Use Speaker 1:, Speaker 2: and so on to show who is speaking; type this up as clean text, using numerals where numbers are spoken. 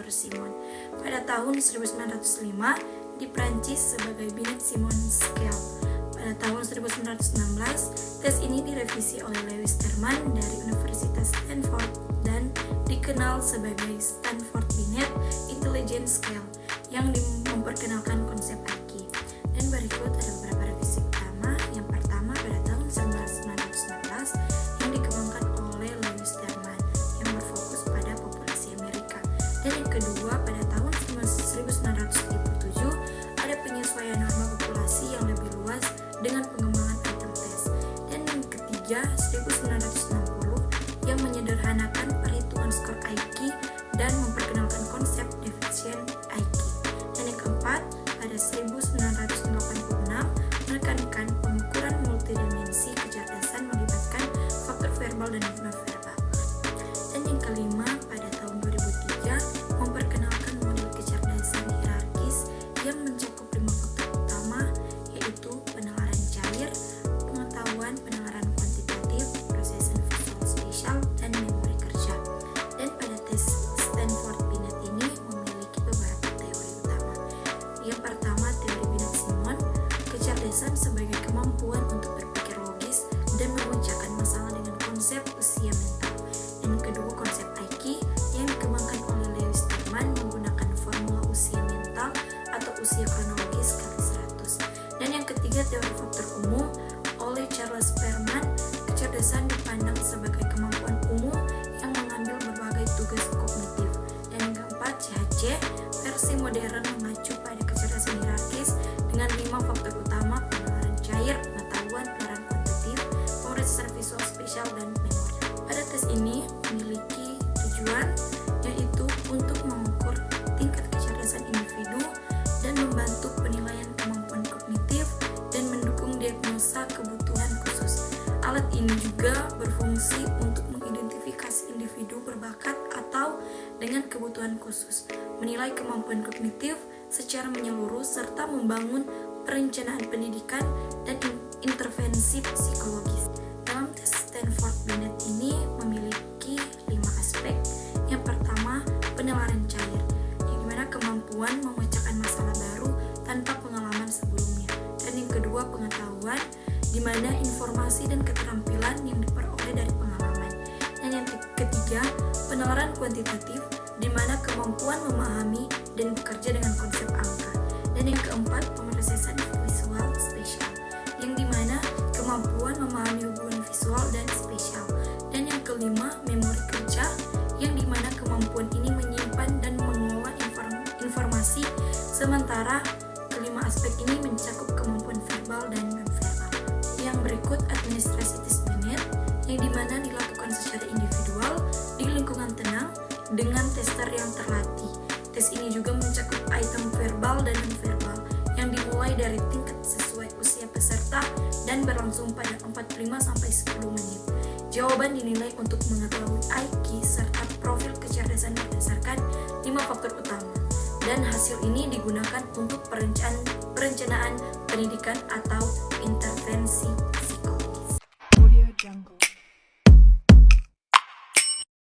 Speaker 1: Theodore Simon. Pada tahun 1905 di Prancis sebagai Binet Simon Scale. Pada tahun 1916, tes ini direvisi oleh Lewis Terman dari Universitas Stanford dan dikenal sebagai Stanford Binet Intelligence Scale yang memperkenalkan konsep IQ. Dan berikut ada beberapa revisi utama. Yang pertama pada tahun 1919 yang dikembangkan oleh Lewis Terman yang berfokus pada populasi Amerika. Dan yang kedua pada tahun 1937 ada penyesuaian norma populasi yang lebih luas dengan pengembangan item test. Dan yang ketiga 1960 yang menyederhanakan perhitungan skor IQ dan memperkenalkan konsep deficient IQ. Dan yang keempat pada 1986 menekankan pengukuran multidimensi kecerdasan melibatkan faktor verbal dan nonverbal. Dan yang kelima pada tahun 2003 memperkenalkan model kecerdasan hierarkis yang mencakup 5 faktor utama, yaitu penalaran cair, pengetahuan, penalaran kuantitatif, prosesan visual spesial, dan memori kerja. Dan pada tes Stanford Binet ini memiliki beberapa teori utama. Yang pertama teori Binet-Simon, kecerdasan sebagai kemampuan untuk berpikir logis dan memecahkan masalah dengan konsep usia mental. Dan yang kedua konsep IQ yang dikembangkan oleh Lewis Terman menggunakan formula usia mental atau usia kronologis kali 100. Dan yang ketiga teori faktor umum oleh Charles Perman, kecerdasan dipandang sebagai kemampuan umum yang mengambil berbagai tugas kognitif. Dan yang keempat CHC, versi modern mengacu pada kecerdasan hierarkis dengan 5 faktor utama, penalaran cair, pengetahuan, penalaran kuantitatif, pemrosesan visual spesial, dan memori. Pada tes ini memiliki tujuan yaitu untuk mengukur tingkat kecerdasan individu dan membantu penilaian kemampuan kognitif dan mendukung diagnosa kebutuhan khusus. Alat ini juga berfungsi untuk mengidentifikasi individu berbakat atau dengan kebutuhan khusus, menilai kemampuan kognitif secara menyeluruh serta membangun perencanaan pendidikan dan intervensi psikologis. Dalam tes Stanford Binet ini memiliki 5 aspek. Yang pertama, penalaran cair, yang dimana kemampuan memecahkan masalah baru tanpa pengalaman sebelumnya. Dan yang kedua, pengetahuan, di mana informasi dan keterampilan yang diperoleh dari pengalaman. Dan yang ketiga, penalaran kuantitatif, di mana kemampuan memahami dan bekerja dengan konsep angka. Dan yang keempat, pemrosesan visual spesial, yang dimana kemampuan memahami hubungan visual dan spesial. Dan yang kelima, memori kerja, yang dimana kemampuan ini menyimpan dan mengolah informasi, sementara kelima aspek ini mencakup kemampuan verbal dan nonverbal. Yang berikut administrasi tes Binet, yang dimana dilakukan secara individual di lingkungan tenang dengan tester yang terlatih. Tes ini juga mencakup item verbal dan nonverbal yang dimulai dari tingkat sesuai usia peserta dan berlangsung pada 45-10 menit. Jawaban dinilai untuk mengetahui IQ serta profil kecerdasan berdasarkan 5 faktor utama. Dan hasil ini digunakan untuk perencanaan pendidikan atau